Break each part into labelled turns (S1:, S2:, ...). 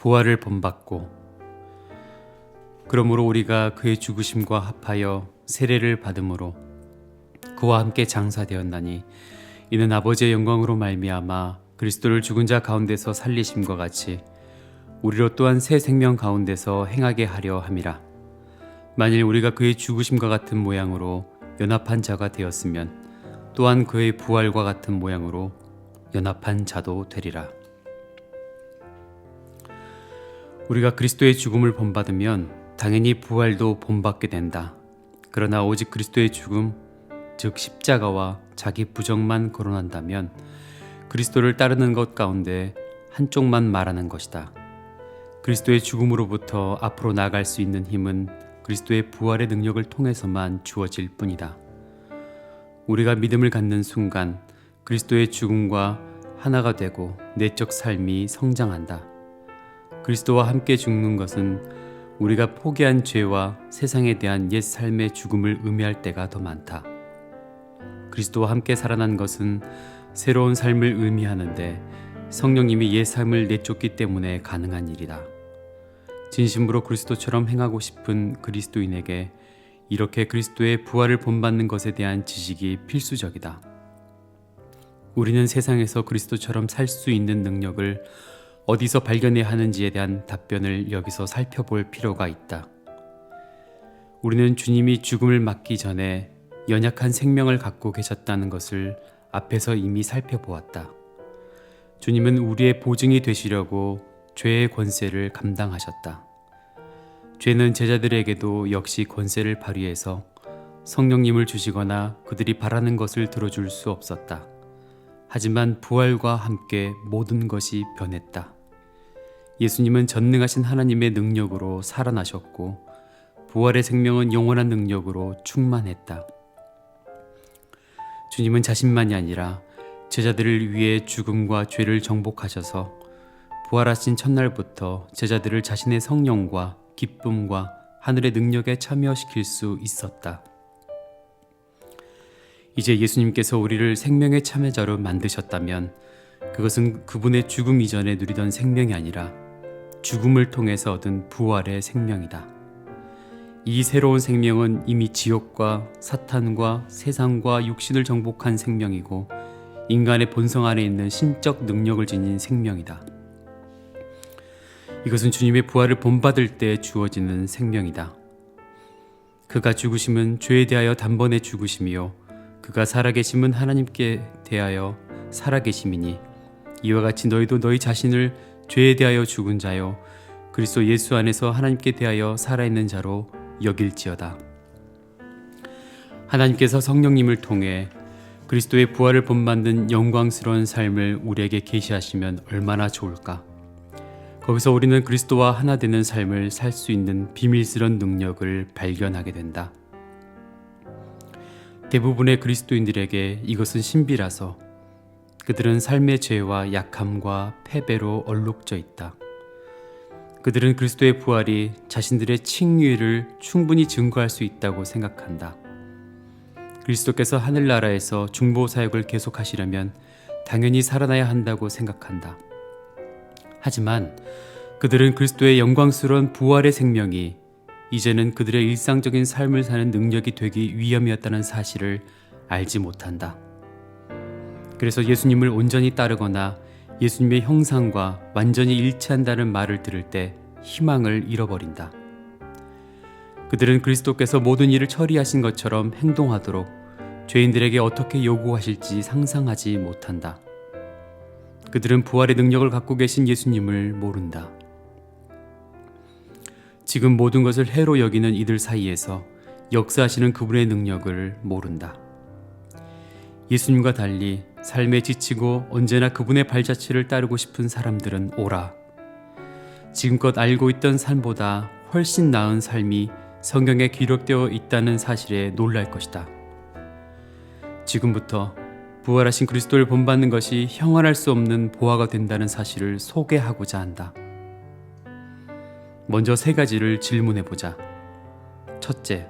S1: 부활을 본받고 그러므로 우리가 그의 죽으심과 합하여 세례를 받음으로 그와 함께 장사되었나니 이는 아버지의 영광으로 말미암아 그리스도를 죽은 자 가운데서 살리심과 같이 우리로 또한 새 생명 가운데서 행하게 하려 함이라. 만일 우리가 그의 죽으심과 같은 모양으로 연합한 자가 되었으면 또한 그의 부활과 같은 모양으로 연합한 자도 되리라. 우리가 그리스도의 죽음을 본받으면 당연히 부활도 본받게 된다. 그러나 오직 그리스도의 죽음, 즉 십자가와 자기 부정만 거론한다면 그리스도를 따르는 것 가운데 한쪽만 말하는 것이다. 그리스도의 죽음으로부터 앞으로 나아갈 수 있는 힘은 그리스도의 부활의 능력을 통해서만 주어질 뿐이다. 우리가 믿음을 갖는 순간 그리스도의 죽음과 하나가 되고 내적 삶이 성장한다. 그리스도와 함께 죽는 것은 우리가 포기한 죄와 세상에 대한 옛 삶의 죽음을 의미할 때가 더 많다. 그리스도와 함께 살아난 것은 새로운 삶을 의미하는데 성령님이 옛 삶을 내쫓기 때문에 가능한 일이다. 진심으로 그리스도처럼 행하고 싶은 그리스도인에게 이렇게 그리스도의 부활을 본받는 것에 대한 지식이 필수적이다. 우리는 세상에서 그리스도처럼 살 수 있는 능력을 어디서 발견해야 하는지에 대한 답변을 여기서 살펴볼 필요가 있다. 우리는 주님이 죽음을 맞기 전에 연약한 생명을 갖고 계셨다는 것을 앞에서 이미 살펴보았다. 주님은 우리의 보증이 되시려고 죄의 권세를 감당하셨다. 죄는 제자들에게도 역시 권세를 발휘해서 성령님을 주시거나 그들이 바라는 것을 들어줄 수 없었다. 하지만 부활과 함께 모든 것이 변했다. 예수님은 전능하신 하나님의 능력으로 살아나셨고 부활의 생명은 영원한 능력으로 충만했다. 주님은 자신만이 아니라 제자들을 위해 죽음과 죄를 정복하셔서 부활하신 첫날부터 제자들을 자신의 성령과 기쁨과 하늘의 능력에 참여시킬 수 있었다. 이제 예수님께서 우리를 생명의 참여자로 만드셨다면 그것은 그분의 죽음 이전에 누리던 생명이 아니라 죽음을 통해서 얻은 부활의 생명이다. 이 새로운 생명은 이미 지옥과 사탄과 세상과 육신을 정복한 생명이고 인간의 본성 안에 있는 신적 능력을 지닌 생명이다. 이것은 주님의 부활을 본받을 때 주어지는 생명이다. 그가 죽으심은 죄에 대하여 단번에 죽으심이요 그가 살아계심은 하나님께 대하여 살아계심이니 이와 같이 너희도 너희 자신을 죄에 대하여 죽은 자요 그리스도 예수 안에서 하나님께 대하여 살아있는 자로 여길지어다. 하나님께서 성령님을 통해 그리스도의 부활을 본받는 영광스러운 삶을 우리에게 계시하시면 얼마나 좋을까. 거기서 우리는 그리스도와 하나 되는 삶을 살 수 있는 비밀스러운 능력을 발견하게 된다. 대부분의 그리스도인들에게 이것은 신비라서 그들은 삶의 죄와 약함과 패배로 얼룩져 있다. 그들은 그리스도의 부활이 자신들의 칭의를 충분히 증거할 수 있다고 생각한다. 그리스도께서 하늘나라에서 중보 사역을 계속하시려면 당연히 살아나야 한다고 생각한다. 하지만 그들은 그리스도의 영광스러운 부활의 생명이 이제는 그들의 일상적인 삶을 사는 능력이 되기 위함이었다는 사실을 알지 못한다. 그래서 예수님을 온전히 따르거나 예수님의 형상과 완전히 일치한다는 말을 들을 때 희망을 잃어버린다. 그들은 그리스도께서 모든 일을 처리하신 것처럼 행동하도록 죄인들에게 어떻게 요구하실지 상상하지 못한다. 그들은 부활의 능력을 갖고 계신 예수님을 모른다. 지금 모든 것을 해로 여기는 이들 사이에서 역사하시는 그분의 능력을 모른다. 예수님과 달리 삶에 지치고 언제나 그분의 발자취를 따르고 싶은 사람들은 오라. 지금껏 알고 있던 삶보다 훨씬 나은 삶이 성경에 기록되어 있다는 사실에 놀랄 것이다. 지금부터 부활하신 그리스도를 본받는 것이 형언할 수 없는 보화가 된다는 사실을 소개하고자 한다. 먼저 세 가지를 질문해보자. 첫째,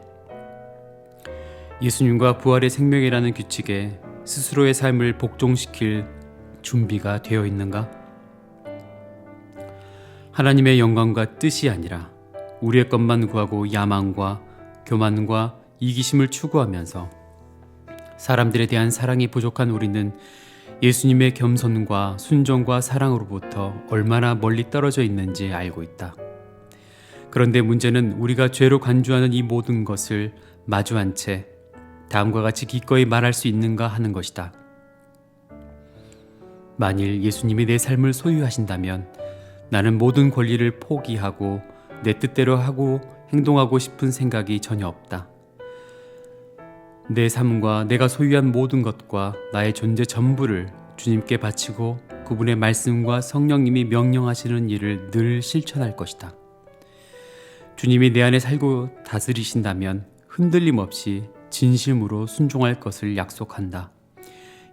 S1: 예수님과 부활의 생명이라는 규칙에 스스로의 삶을 복종시킬 준비가 되어 있는가? 하나님의 영광과 뜻이 아니라 우리의 것만 구하고 야망과 교만과 이기심을 추구하면서 사람들에 대한 사랑이 부족한 우리는 예수님의 겸손과 순종과 사랑으로부터 얼마나 멀리 떨어져 있는지 알고 있다. 그런데 문제는 우리가 죄로 간주하는 이 모든 것을 마주한 채 다음과 같이 기꺼이 말할 수 있는가 하는 것이다. 만일 예수님이 내 삶을 소유하신다면 나는 모든 권리를 포기하고 내 뜻대로 하고 행동하고 싶은 생각이 전혀 없다. 내 삶과 내가 소유한 모든 것과 나의 존재 전부를 주님께 바치고 그분의 말씀과 성령님이 명령하시는 일을 늘 실천할 것이다. 주님이 내 안에 살고 다스리신다면 흔들림 없이 진심으로 순종할 것을 약속한다.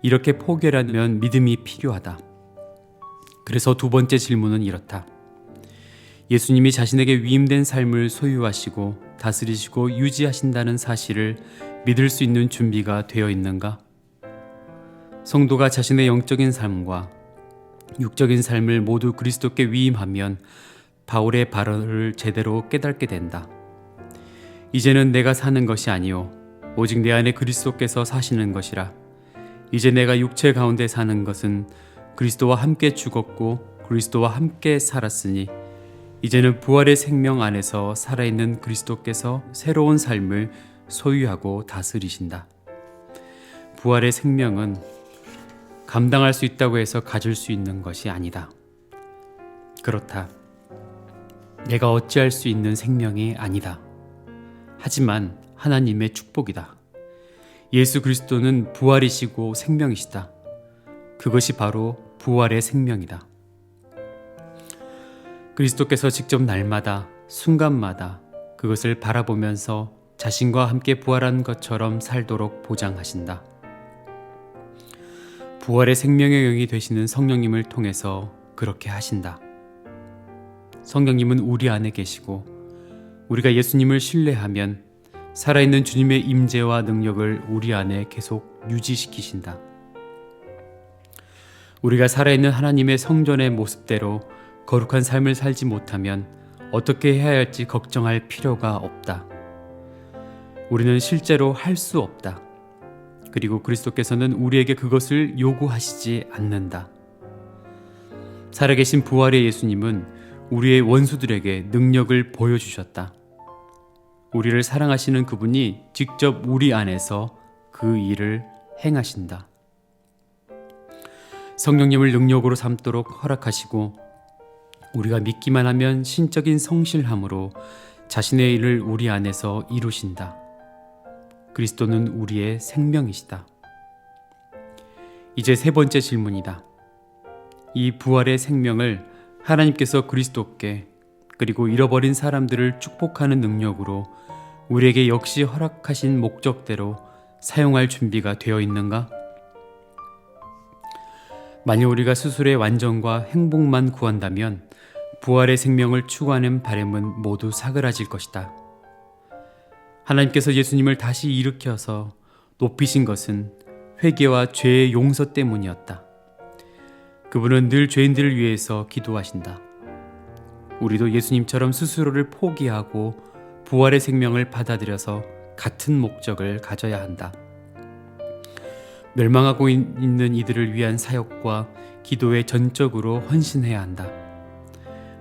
S1: 이렇게 포기하려면 믿음이 필요하다. 그래서 두 번째 질문은 이렇다. 예수님이 자신에게 위임된 삶을 소유하시고 다스리시고 유지하신다는 사실을 믿을 수 있는 준비가 되어 있는가? 성도가 자신의 영적인 삶과 육적인 삶을 모두 그리스도께 위임하면 바울의 발언을 제대로 깨닫게 된다. 이제는 내가 사는 것이 아니요 오직 내 안에 그리스도께서 사시는 것이라. 이제 내가 육체 가운데 사는 것은 그리스도와 함께 죽었고 그리스도와 함께 살았으니 이제는 부활의 생명 안에서 살아있는 그리스도께서 새로운 삶을 소유하고 다스리신다. 부활의 생명은 감당할 수 있다고 해서 가질 수 있는 것이 아니다. 그렇다. 내가 어찌할 수 있는 생명이 아니다. 하지만 하나님의 축복이다. 예수 그리스도는 부활이시고 생명이시다. 그것이 바로 부활의 생명이다. 그리스도께서 직접 날마다 순간마다 그것을 바라보면서 자신과 함께 부활한 것처럼 살도록 보장하신다. 부활의 생명의 영이 되시는 성령님을 통해서 그렇게 하신다. 성령님은 우리 안에 계시고 우리가 예수님을 신뢰하면 살아있는 주님의 임재와 능력을 우리 안에 계속 유지시키신다. 우리가 살아있는 하나님의 성전의 모습대로 거룩한 삶을 살지 못하면 어떻게 해야 할지 걱정할 필요가 없다. 우리는 실제로 할 수 없다. 그리고 그리스도께서는 우리에게 그것을 요구하시지 않는다. 살아계신 부활의 예수님은 우리의 원수들에게 능력을 보여주셨다. 우리를 사랑하시는 그분이 직접 우리 안에서 그 일을 행하신다. 성령님을 능력으로 삼도록 허락하시고 우리가 믿기만 하면 신적인 성실함으로 자신의 일을 우리 안에서 이루신다. 그리스도는 우리의 생명이시다. 이제 세 번째 질문이다. 이 부활의 생명을 하나님께서 그리스도께 그리고 잃어버린 사람들을 축복하는 능력으로 우리에게 역시 허락하신 목적대로 사용할 준비가 되어 있는가? 만일 우리가 스스로의 완전과 행복만 구한다면 부활의 생명을 추구하는 바람은 모두 사그라질 것이다. 하나님께서 예수님을 다시 일으켜서 높이신 것은 회개와 죄의 용서 때문이었다. 그분은 늘 죄인들을 위해서 기도하신다. 우리도 예수님처럼 스스로를 포기하고 부활의 생명을 받아들여서 같은 목적을 가져야 한다. 멸망하고 있는 이들을 위한 사역과 기도에 전적으로 헌신해야 한다.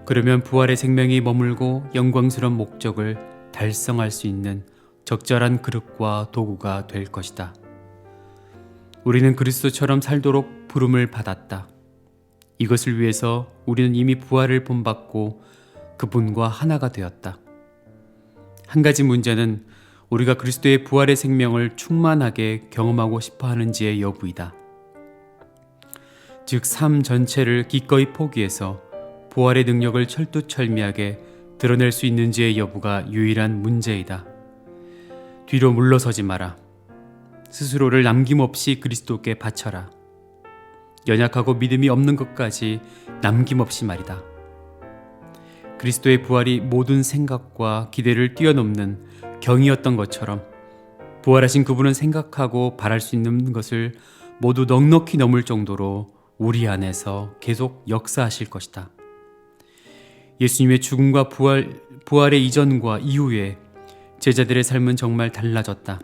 S1: 그러면 부활의 생명이 머물고 영광스러운 목적을 달성할 수 있는 적절한 그릇과 도구가 될 것이다. 우리는 그리스도처럼 살도록 부름을 받았다. 이것을 위해서 우리는 이미 부활을 본받고 그분과 하나가 되었다. 한 가지 문제는 우리가 그리스도의 부활의 생명을 충만하게 경험하고 싶어 하는지의 여부이다. 즉, 삶 전체를 기꺼이 포기해서 부활의 능력을 철두철미하게 드러낼 수 있는지의 여부가 유일한 문제이다. 뒤로 물러서지 마라. 스스로를 남김없이 그리스도께 바쳐라. 연약하고 믿음이 없는 것까지 남김없이 말이다. 그리스도의 부활이 모든 생각과 기대를 뛰어넘는 경이였던 것처럼 부활하신 그분은 생각하고 바랄 수 있는 것을 모두 넉넉히 넘을 정도로 우리 안에서 계속 역사하실 것이다. 예수님의 죽음과 부활의 이전과 이후에 제자들의 삶은 정말 달라졌다.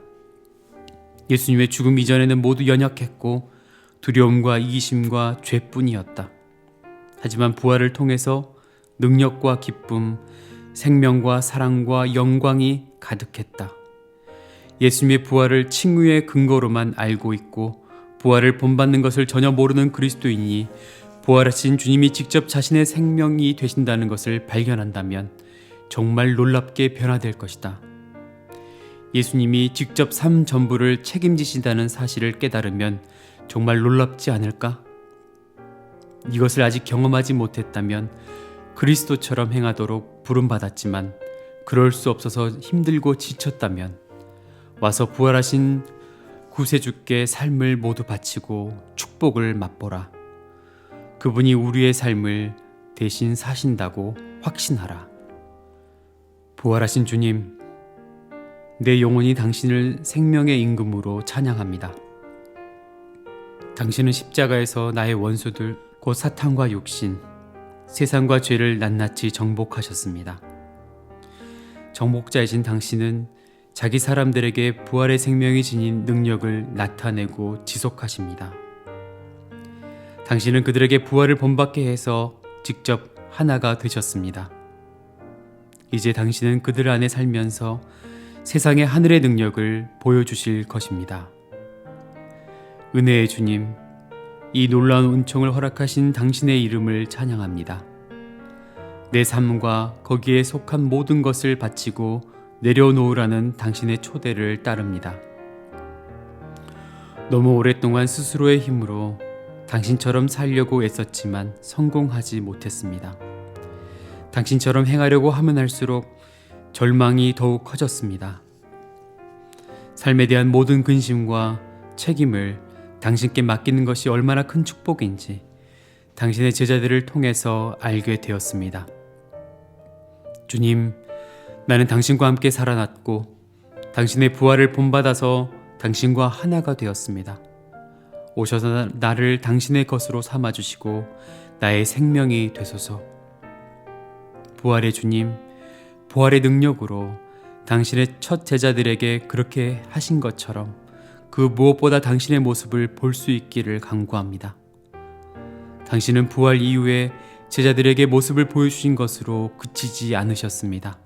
S1: 예수님의 죽음 이전에는 모두 연약했고 두려움과 이기심과 죄뿐이었다. 하지만 부활을 통해서 능력과 기쁨, 생명과 사랑과 영광이 가득했다. 예수님의 부활을 칭의의 근거로만 알고 있고 부활을 본받는 것을 전혀 모르는 그리스도인이 부활하신 주님이 직접 자신의 생명이 되신다는 것을 발견한다면 정말 놀랍게 변화될 것이다. 예수님이 직접 삶 전부를 책임지신다는 사실을 깨달으면 정말 놀랍지 않을까? 이것을 아직 경험하지 못했다면 그리스도처럼 행하도록 부름받았지만 그럴 수 없어서 힘들고 지쳤다면 와서 부활하신 구세주께 삶을 모두 바치고 축복을 맛보라. 그분이 우리의 삶을 대신 사신다고 확신하라. 부활하신 주님, 내 영혼이 당신을 생명의 임금으로 찬양합니다. 당신은 십자가에서 나의 원수들 곧 사탄과 육신, 세상과 죄를 낱낱이 정복하셨습니다. 정복자이신 당신은 자기 사람들에게 부활의 생명이 지닌 능력을 나타내고 지속하십니다. 당신은 그들에게 부활을 본받게 해서 직접 하나가 되셨습니다. 이제 당신은 그들 안에 살면서 세상의 하늘의 능력을 보여주실 것입니다. 은혜의 주님, 이 놀라운 은총을 허락하신 당신의 이름을 찬양합니다. 내 삶과 거기에 속한 모든 것을 바치고 내려놓으라는 당신의 초대를 따릅니다. 너무 오랫동안 스스로의 힘으로 당신처럼 살려고 애썼지만 성공하지 못했습니다. 당신처럼 행하려고 하면 할수록 절망이 더욱 커졌습니다. 삶에 대한 모든 근심과 책임을 당신께 맡기는 것이 얼마나 큰 축복인지 당신의 제자들을 통해서 알게 되었습니다. 주님, 나는 당신과 함께 살아났고 당신의 부활을 본받아서 당신과 하나가 되었습니다. 오셔서 나를 당신의 것으로 삼아주시고 나의 생명이 되소서. 부활의 주님, 부활의 능력으로 당신의 첫 제자들에게 그렇게 하신 것처럼 그 무엇보다 당신의 모습을 볼 수 있기를 간구합니다. 당신은 부활 이후에 제자들에게 모습을 보여주신 것으로 그치지 않으셨습니다.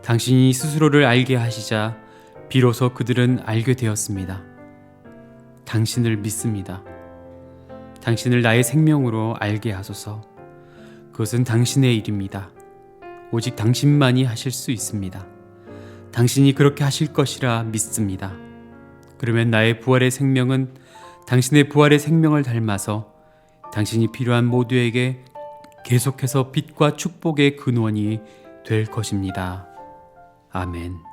S1: 당신이 스스로를 알게 하시자 비로소 그들은 알게 되었습니다. 당신을 믿습니다. 당신을 나의 생명으로 알게 하소서. 그것은 당신의 일입니다. 오직 당신만이 하실 수 있습니다. 당신이 그렇게 하실 것이라 믿습니다. 그러면 나의 부활의 생명은 당신의 부활의 생명을 닮아서 당신이 필요한 모두에게 계속해서 빛과 축복의 근원이 될 것입니다. 아멘.